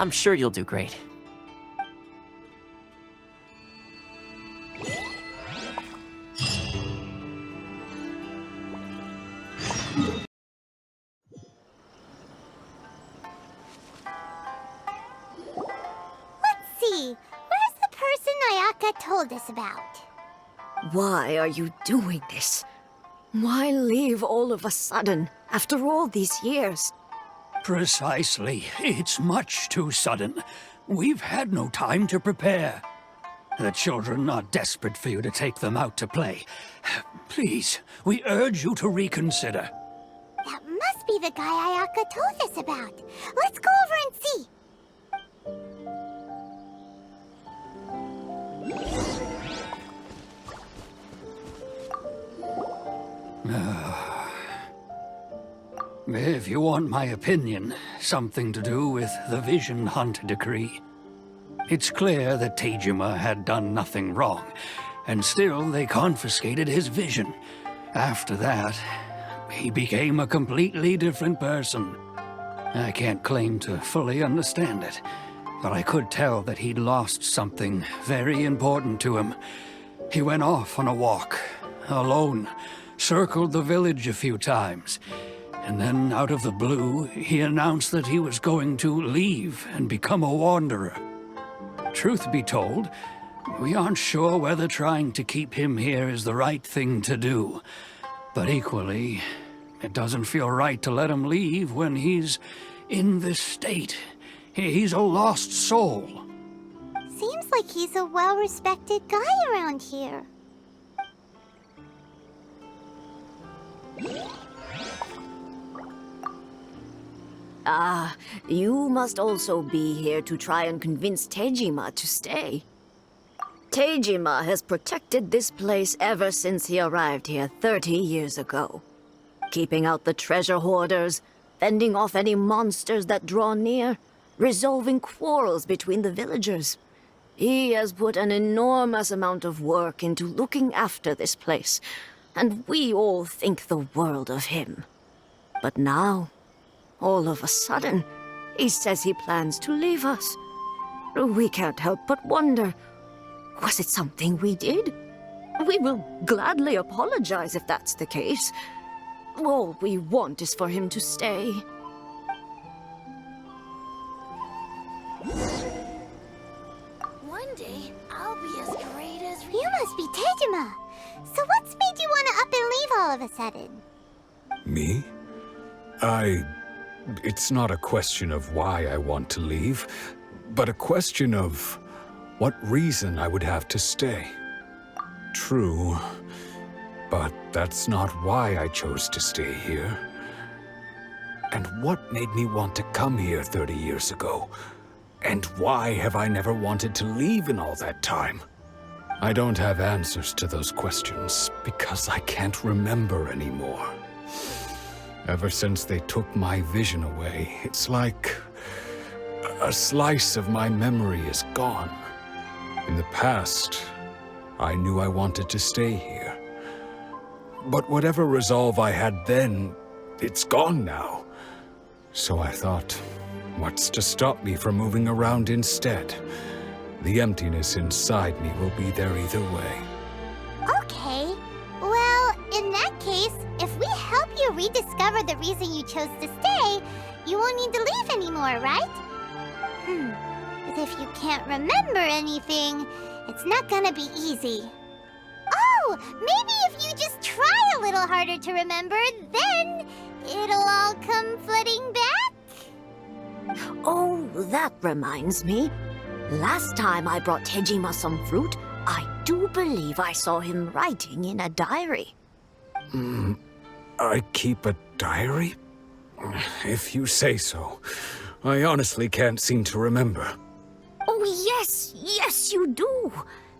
I'm sure you'll do great. Let's see. Where's the person Ayaka told us about? Why are you doing this? Why leave all of a sudden, after all these years? Precisely. It's much too sudden. We've had no time to prepare. The children are desperate for you to take them out to play. Please, we urge you to reconsider. That must be the guy Ayaka told us about. Let's go over and see. If you want my opinion, something to do with the Vision Hunt decree. It's clear that Tejima had done nothing wrong, and still they confiscated his vision. After that, he became a completely different person. I can't claim to fully understand it, but I could tell that he'd lost something very important to him. He went off on a walk, alone, circled the village a few times, and then out of the blue, he announced that he was going to leave and become a wanderer. Truth be told, we aren't sure whether trying to keep him here is the right thing to do. But equally, it doesn't feel right to let him leave when he's in this state. He's a lost soul. Seems like he's a well-respected guy around here. You must also be here to try and convince Tejima to stay. Tejima has protected this place ever since he arrived here 30 years ago. Keeping out the treasure hoarders, fending off any monsters that draw near, resolving quarrels between the villagers. He has put an enormous amount of work into looking after this place, and we all think the world of him. But now, all of a sudden, he says he plans to leave us. We can't help but wonder, was it something we did? We will gladly apologize if that's the case. All we want is for him to stay. One day, I'll be as great as you must be Tejima. So what's made you want to up and leave all of a sudden? Me? It's not a question of why I want to leave, but a question of what reason I would have to stay. True, but that's not why I chose to stay here. And what made me want to come here 30 years ago? And why have I never wanted to leave in all that time? I don't have answers to those questions because I can't remember anymore. Ever since they took my vision away, it's like a slice of my memory is gone. In the past, I knew I wanted to stay here. But whatever resolve I had then, it's gone now. So I thought, what's to stop me from moving around instead? The emptiness inside me will be there either way. Okay. Well, in that case, if we help you rediscover the reason you chose to stay, you won't need to leave anymore, right? But if you can't remember anything, it's not gonna be easy. Oh, maybe if you just try a little harder to remember, then it'll all come flooding back? Oh, that reminds me. Last time I brought Tejima some fruit, I do believe I saw him writing in a diary. I keep a diary? If you say so. I honestly can't seem to remember. Oh, yes, you do.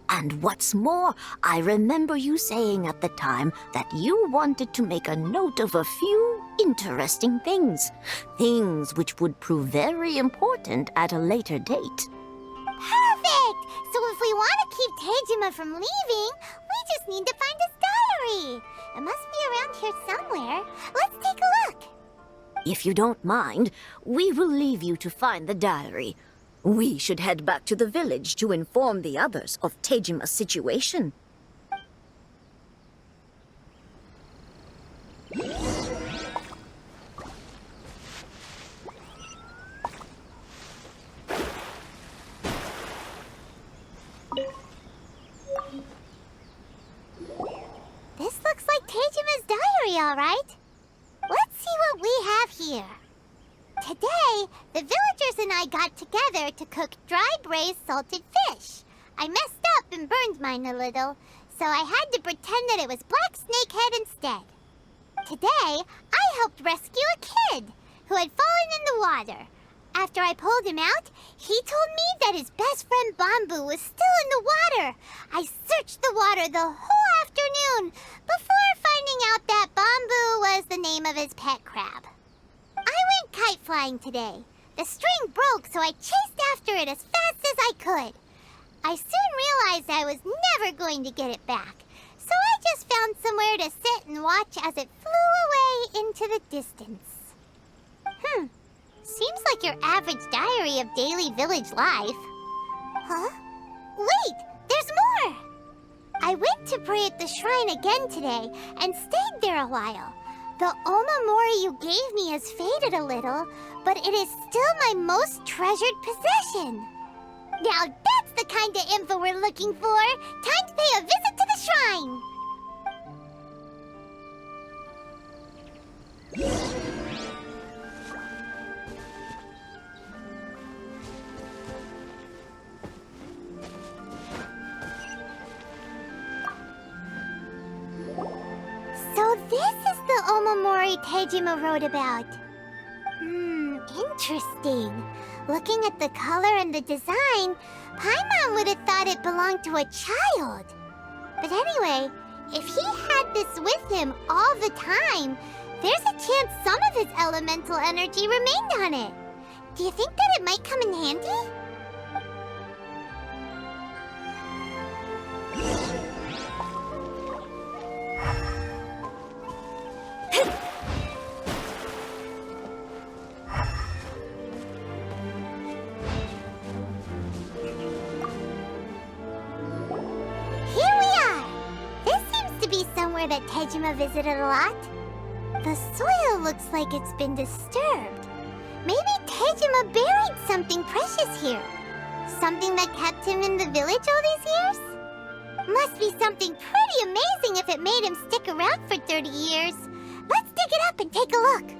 And what's more, I remember you saying at the time that you wanted to make a note of a few interesting things. Things which would prove very important at a later date. Perfect! So if we want to keep Tejima from leaving, we just need to find his diary. It must be around here somewhere. Let's take a look. If you don't mind, we will leave you to find the diary. We should head back to the village to inform the others of Tejima's situation. This looks like Tejima's diary, all right. Let's see what we have here. Today, the villagers and I got together to cook dry braised salted fish. I messed up and burned mine a little, so I had to pretend that it was black snakehead instead. Today, I helped rescue a kid who had fallen in the water. After I pulled him out, he told me that his best friend Bamboo was still in the water. I searched the water the whole afternoon before finding out that Bamboo was the name of his pet crab. I went kite flying today. The string broke, so I chased after it as fast as I could. I soon realized I was never going to get it back, so I just found somewhere to sit and watch as it flew away into the distance. Seems like your average diary of daily village life. Huh? Wait, there's more! I went to pray at the shrine again today and stayed there a while. The Omamori you gave me has faded a little, but it is still my most treasured possession. Now that's the kind of info we're looking for. Time to pay a visit to the shrine. So this is the Omamori Tejima wrote about. Interesting. Looking at the color and the design, Paimon would have thought it belonged to a child. But anyway, if he had this with him all the time, there's a chance some of his elemental energy remained on it. Do you think that it might come in handy? That Tejima visited a lot. The soil looks like it's been disturbed. Maybe Tejima buried something precious here. Something that kept him in the village all these years? Must be something pretty amazing if it made him stick around for 30 years. Let's dig it up and take a look.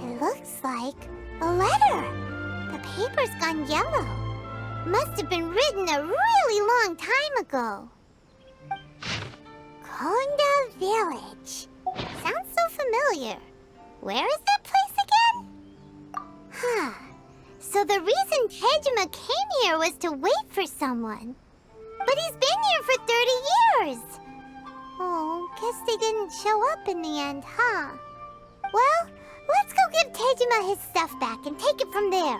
It looks like a letter. The paper's gone yellow. Must have been written a really long time ago. Konda Village. Sounds so familiar. Where is that place again? So the reason Tejima came here was to wait for someone. But he's been here for 30 years. Oh, guess they didn't show up in the end, huh? Well, let's go give Tejima his stuff back and take it from there.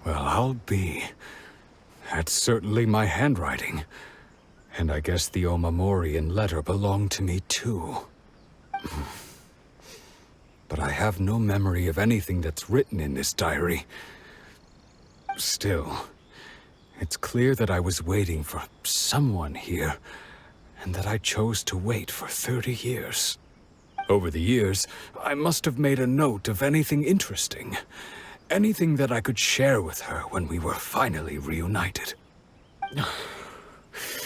Well, I'll be. That's certainly my handwriting. And I guess the Omamorian letter belonged to me too. But I have no memory of anything that's written in this diary. Still, it's clear that I was waiting for someone here, and that I chose to wait for 30 years. Over the years, I must have made a note of anything interesting. Anything that I could share with her when we were finally reunited.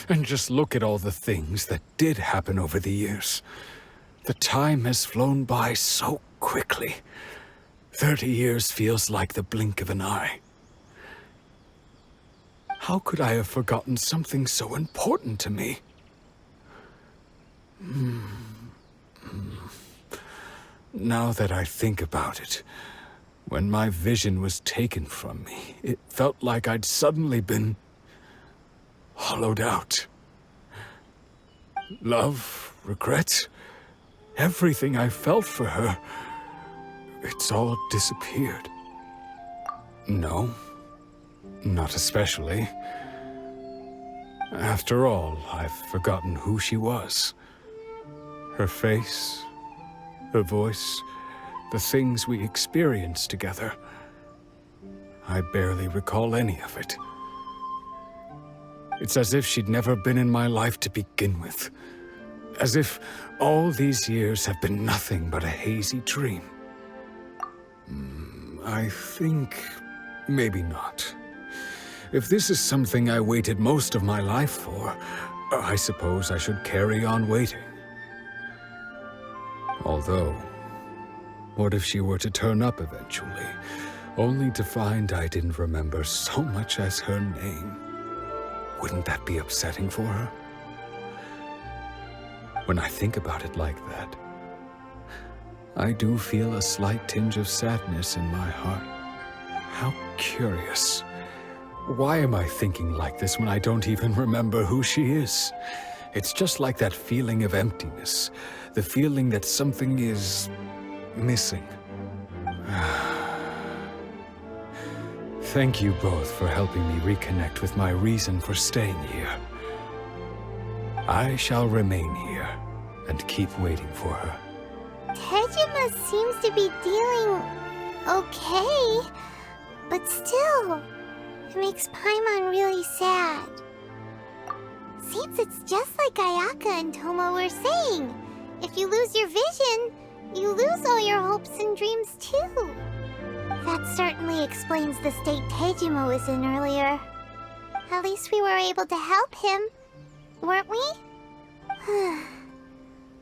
And just look at all the things that did happen over the years. The time has flown by so quickly. 30 years feels like the blink of an eye. How could I have forgotten something so important to me? Now that I think about it, when my vision was taken from me, it felt like I'd suddenly been hollowed out. Love, regret, everything I felt for her it's all disappeared. No, not especially. After all, I've forgotten who she was. Her face, her voice, the things we experienced together. I barely recall any of it. It's as if she'd never been in my life to begin with. As if all these years have been nothing but a hazy dream. I think maybe not. If this is something I waited most of my life for, I suppose I should carry on waiting. Although, what if she were to turn up eventually, only to find I didn't remember so much as her name? Wouldn't that be upsetting for her? When I think about it like that, I do feel a slight tinge of sadness in my heart. How curious. Why am I thinking like this when I don't even remember who she is? It's just like that feeling of emptiness, the feeling that something is missing. Thank you both for helping me reconnect with my reason for staying here. I shall remain here and keep waiting for her. Tejima seems to be dealing okay, but still, it makes Paimon really sad. Seems it's just like Ayaka and Toma were saying. If you lose your vision, you lose all your hopes and dreams too. That certainly explains the state Tejima was in earlier. At least we were able to help him, weren't we?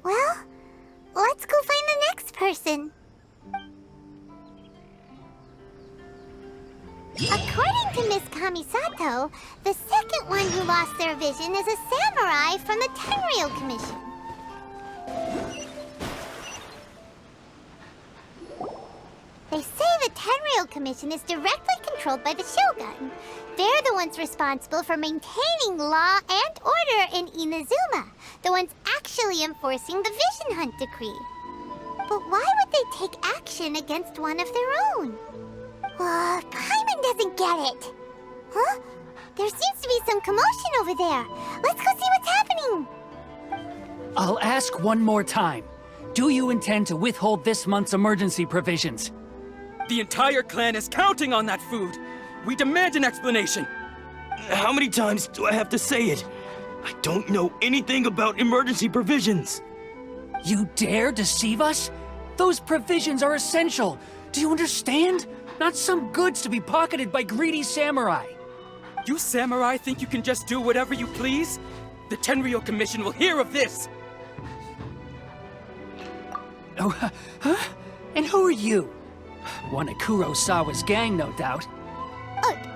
Well, let's go find the next person. According to Miss Kamisato, the second one who lost their vision is a samurai from the Tenryou Commission. They say the Tenryou Commission is directly controlled by the Shogun. They're the ones responsible for maintaining law and order in Inazuma, the ones actually enforcing the Vision Hunt Decree. But why would they take action against one of their own? Paimon doesn't get it. Huh? There seems to be some commotion over there. Let's go see what's happening. I'll ask one more time. Do you intend to withhold this month's emergency provisions? The entire clan is counting on that food. We demand an explanation. How many times do I have to say it? I don't know anything about emergency provisions. You dare deceive us? Those provisions are essential. Do you understand? Not some goods to be pocketed by greedy samurai. You samurai think you can just do whatever you please? The Tenryou Commission will hear of this! Oh, huh? And who are you? One of Kurosawa's gang, no doubt.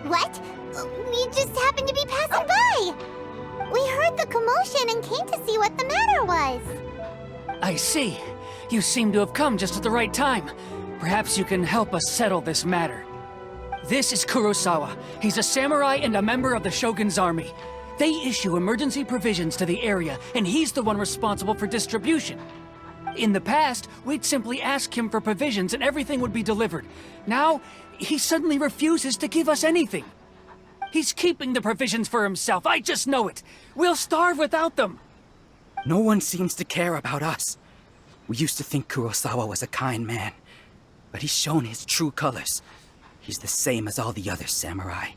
What? We just happened to be passing by. We heard the commotion and came to see what the matter was. I see. You seem to have come just at the right time. Perhaps you can help us settle this matter. This is Kurosawa. He's a samurai and a member of the Shogun's army. They issue emergency provisions to the area, and he's the one responsible for distribution. In the past, we'd simply ask him for provisions and everything would be delivered. Now, he suddenly refuses to give us anything. He's keeping the provisions for himself, I just know it. We'll starve without them. No one seems to care about us. We used to think Kurosawa was a kind man, but he's shown his true colors. He's the same as all the other samurai.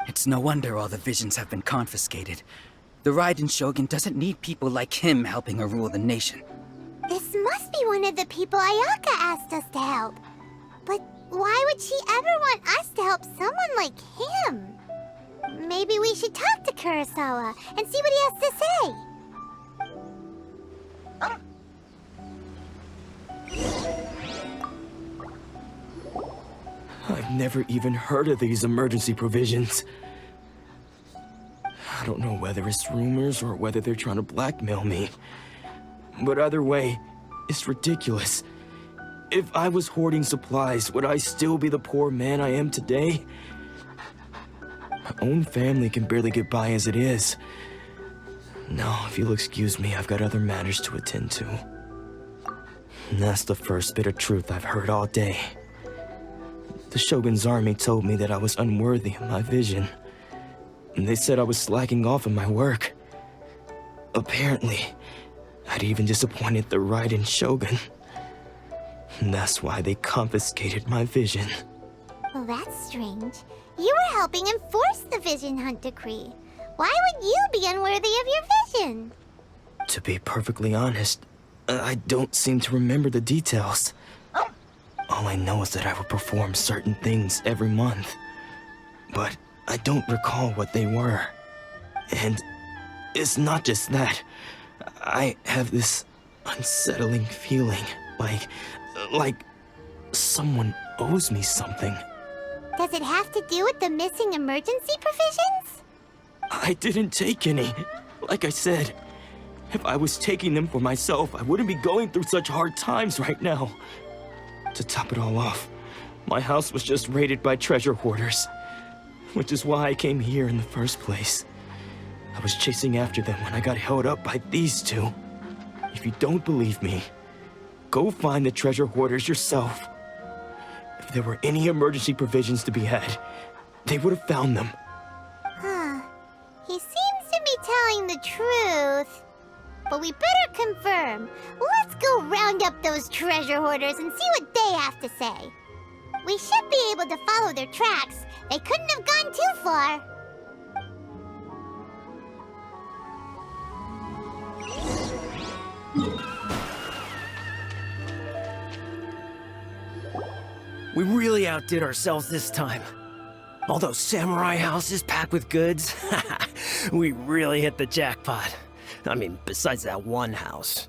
It's no wonder all the visions have been confiscated. The Raiden Shogun doesn't need people like him helping her rule the nation. This must be one of the people Ayaka asked us to help. But why would she ever want us to help someone like him? Maybe we should talk to Kurosawa and see what he has to say. I've never even heard of these emergency provisions. I don't know whether it's rumors or whether they're trying to blackmail me. But either way, it's ridiculous. If I was hoarding supplies, would I still be the poor man I am today? My own family can barely get by as it is. No, if you'll excuse me, I've got other matters to attend to. And that's the first bit of truth I've heard all day. The Shogun's army told me that I was unworthy of my vision. And they said I was slacking off in my work. Apparently, I'd even disappointed the Raiden Shogun. And that's why they confiscated my vision. Well, that's strange. You were helping enforce the Vision Hunt Decree. Why would you be unworthy of your vision? To be perfectly honest, I don't seem to remember the details. All I know is that I would perform certain things every month. But I don't recall what they were. And it's not just that. I have this unsettling feeling, like someone owes me something. Does it have to do with the missing emergency provisions? I didn't take any. Like I said, if I was taking them for myself, I wouldn't be going through such hard times right now. To top it all off, my house was just raided by treasure hoarders, which is why I came here in the first place. I was chasing after them when I got held up by these two. If you don't believe me, go find the treasure hoarders yourself. If there were any emergency provisions to be had, they would have found them. He seems to be telling the truth. But we better confirm. Let's go round up those treasure hoarders and see what they have to say. We should be able to follow their tracks. They couldn't have gone too far. We really outdid ourselves this time. All those samurai houses packed with goods. We really hit the jackpot. I mean, besides that one house.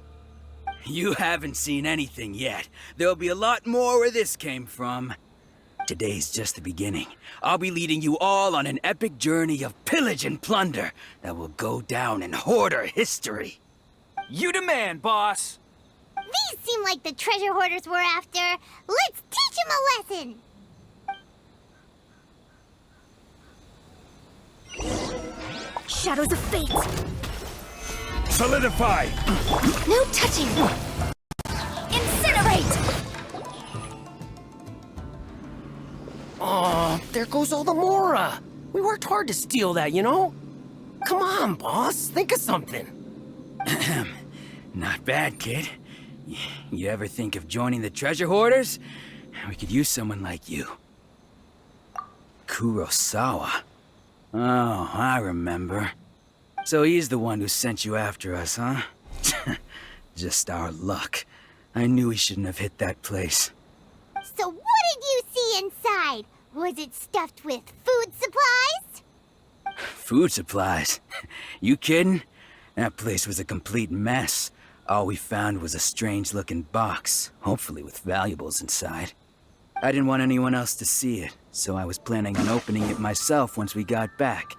You haven't seen anything yet. There'll be a lot more where this came from. Today's just the beginning. I'll be leading you all on an epic journey of pillage and plunder that will go down in hoarder history. You demand, boss! These seem like the treasure hoarders we're after. Let's teach them a lesson! Shadows of fate! Solidify! No touching! Incinerate! Oh, there goes all the Mora. We worked hard to steal that, you know? Come on, boss. Think of something. Not bad, kid. You ever think of joining the treasure hoarders? We could use someone like you. Kurosawa. Oh, I remember. So he's the one who sent you after us, huh? Just our luck. I knew he shouldn't have hit that place. So what did you see inside? Was it stuffed with food supplies? Food supplies? You kidding? That place was a complete mess. All we found was a strange-looking box, hopefully with valuables inside. I didn't want anyone else to see it, so I was planning on opening it myself once we got back.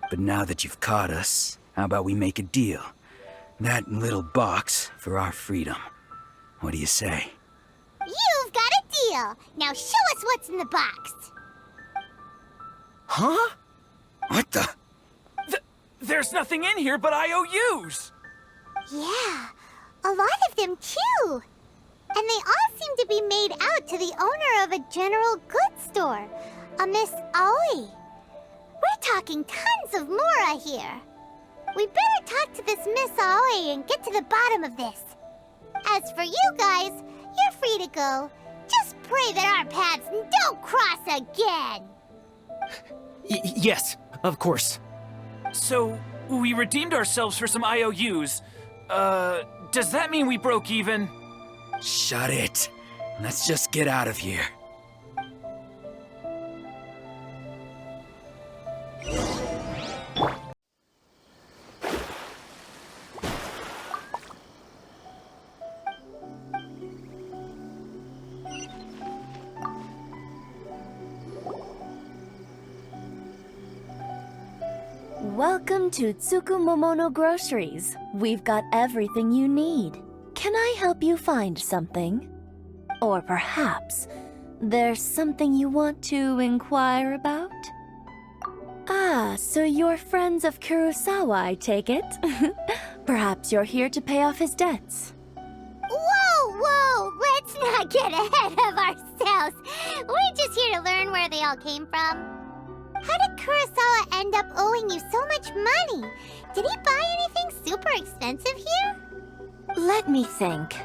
But now that you've caught us, how about we make a deal? That little box for our freedom. What do you say? You've got a deal. Now show us what's in the box. Huh? What the? There's nothing in here but IOUs! Yeah, a lot of them too. And they all seem to be made out to the owner of a general goods store, a Miss Aoi. We're talking tons of Mora here. We better talk to this Miss Aoi and get to the bottom of this. As for you guys, you're free to go. Just pray that our paths don't cross again. Yes, of course. So, we redeemed ourselves for some IOUs. Does that mean we broke even? Shut it. Let's just get out of here. Welcome to Tsukumomono Groceries. We've got everything you need. Can I help you find something? Or perhaps there's something you want to inquire about? Ah, so you're friends of Kurosawa, I take it. Perhaps you're here to pay off his debts. Whoa, whoa! get ahead of ourselves. We're just here to learn where they all came from. How did Kurosawa end up owing you so much money? Did he buy anything super expensive here? Let me think.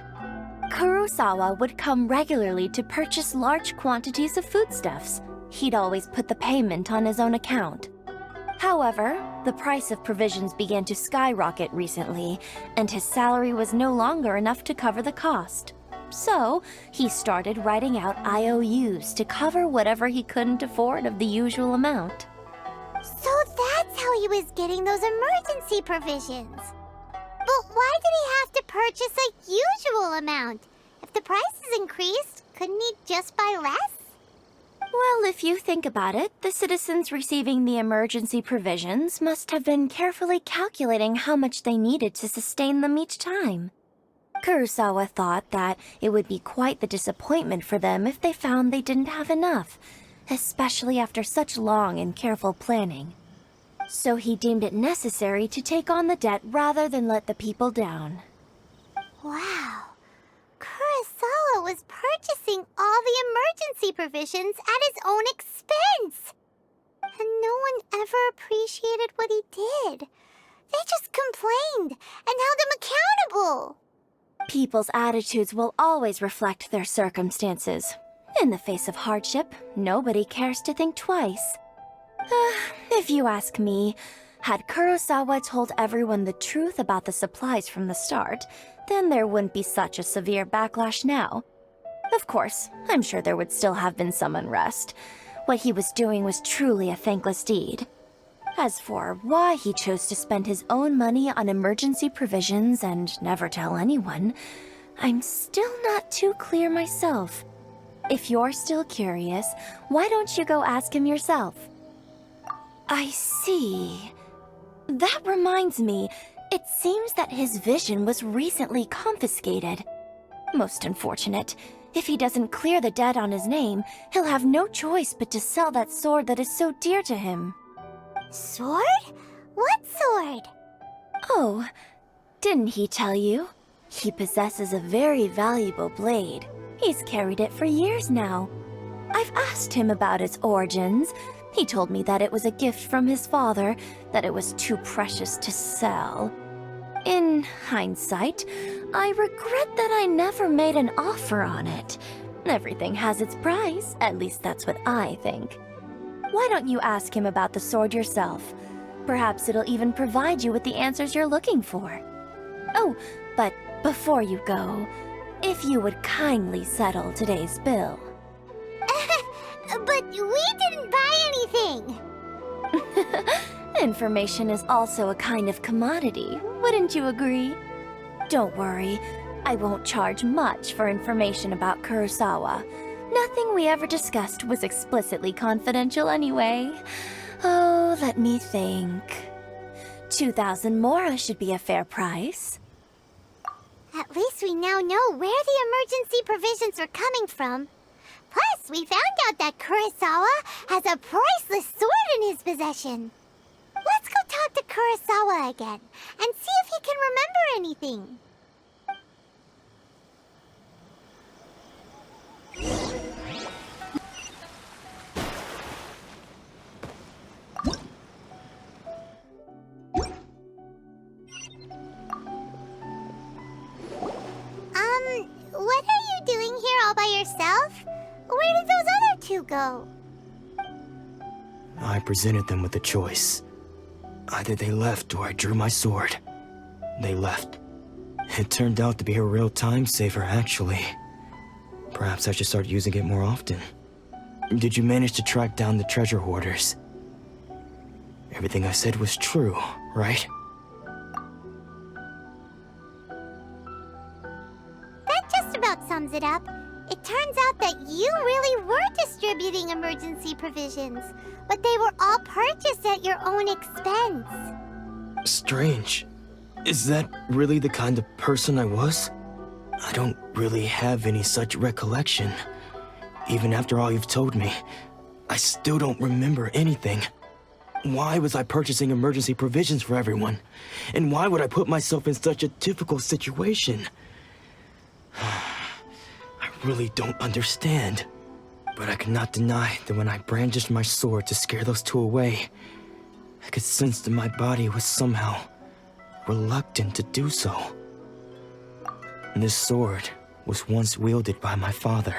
Kurosawa would come regularly to purchase large quantities of foodstuffs. He'd always put the payment on his own account. However, the price of provisions began to skyrocket recently, and his salary was no longer enough to cover the cost. So, he started writing out IOUs to cover whatever he couldn't afford of the usual amount. So that's how he was getting those emergency provisions. But why did he have to purchase a usual amount? If the prices increased, couldn't he just buy less? Well, if you think about it, the citizens receiving the emergency provisions must have been carefully calculating how much they needed to sustain them each time. Kurosawa thought that it would be quite the disappointment for them if they found they didn't have enough, especially after such long and careful planning. So he deemed it necessary to take on the debt rather than let the people down. Wow. Kurosawa was purchasing all the emergency provisions at his own expense. And no one ever appreciated what he did. They just complained and held him accountable. People's attitudes will always reflect their circumstances. In the face of hardship, nobody cares to think twice. If you ask me, had Kurosawa told everyone the truth about the supplies from the start, then there wouldn't be such a severe backlash now. Of course, I'm sure there would still have been some unrest. What he was doing was truly a thankless deed. As for why he chose to spend his own money on emergency provisions and never tell anyone, I'm still not too clear myself. If you're still curious, why don't you go ask him yourself? I see. That reminds me, it seems that his vision was recently confiscated. Most unfortunate. If he doesn't clear the debt on his name, he'll have no choice but to sell that sword that is so dear to him. Sword? What sword? Oh, didn't he tell you? He possesses a very valuable blade. He's carried it for years now. I've asked him about its origins. He told me that it was a gift from his father, that it was too precious to sell. In hindsight, I regret that I never made an offer on it. Everything has its price, at least that's what I think. Why don't you ask him about the sword yourself? Perhaps it'll even provide you with the answers you're looking for. Oh, but before you go, if you would kindly settle today's bill. But we didn't buy anything! Information is also a kind of commodity, wouldn't you agree? Don't worry, I won't charge much for information about Kurosawa. Nothing we ever discussed was explicitly confidential anyway. Oh, let me think. 2,000 mora should be a fair price. At least we now know where the emergency provisions are coming from. Plus, we found out that Kurosawa has a priceless sword in his possession. Let's go talk to Kurosawa again and see if he can remember anything. What are you doing here all by yourself? Where did those other two go? I presented them with a choice. Either they left or I drew my sword. They left. It turned out to be a real time saver, actually. Perhaps I should start using it more often. Did you manage to track down the treasure hoarders? Everything I said was true, right? That just about sums it up. It turns out that you really were distributing emergency provisions, but they were all purchased at your own expense. Strange. Is that really the kind of person I was? I don't really have any such recollection. Even after all you've told me, I still don't remember anything. Why was I purchasing emergency provisions for everyone? And why would I put myself in such a difficult situation? I really don't understand. But I cannot deny that when I brandished my sword to scare those two away, I could sense that my body was somehow reluctant to do so. And this sword was once wielded by my father.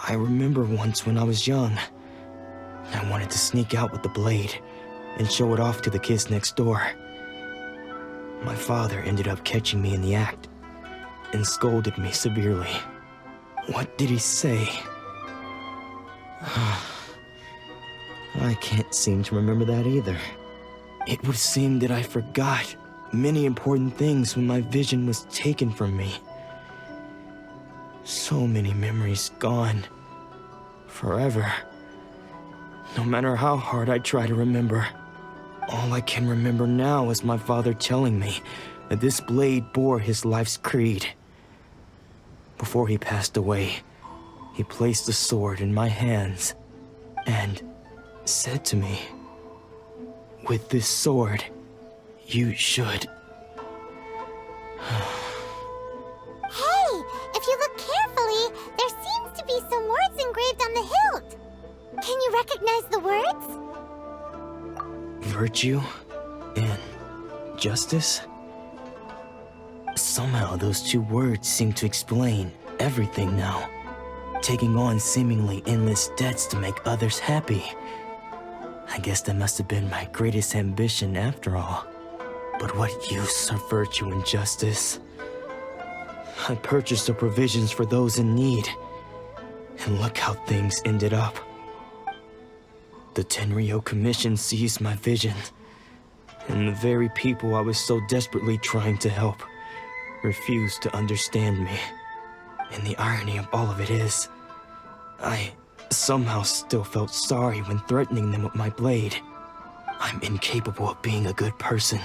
I remember once when I was young, I wanted to sneak out with the blade and show it off to the kids next door. My father ended up catching me in the act and scolded me severely. What did he say? I can't seem to remember that either. It would seem that I forgot many important things when my vision was taken from me. So many memories gone. Forever. No matter how hard I try to remember, all I can remember now is my father telling me that this blade bore his life's creed. Before he passed away, he placed the sword in my hands and said to me, "With this sword, you should..." Hey, if you look carefully, there seems to be some words engraved on the hilt. Can you recognize the words? Virtue and justice? Somehow those two words seem to explain everything now. Taking on seemingly endless debts to make others happy. I guess that must have been my greatest ambition after all. But what use are virtue and justice? I purchased the provisions for those in need, and look how things ended up. The Tenryo Commission seized my vision, and the very people I was so desperately trying to help refused to understand me. And the irony of all of it is, I somehow still felt sorry when threatening them with my blade. I'm incapable of being a good person,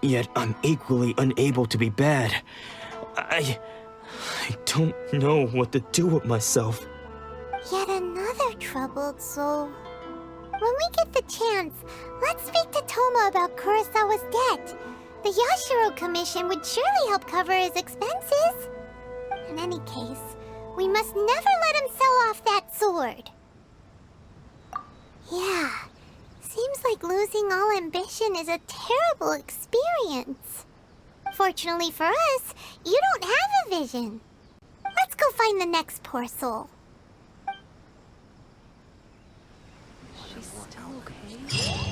yet I'm equally unable to be bad. I don't know what to do with myself. Yet another troubled soul. When we get the chance, let's speak to Toma about Kurosawa's debt. The Yashiro Commission would surely help cover his expenses. In any case, we must never let him sell off that sword. Yeah, seems like losing all ambition is a terrible experience. Fortunately for us, you don't have a vision. Let's go find the next poor soul. She's still okay?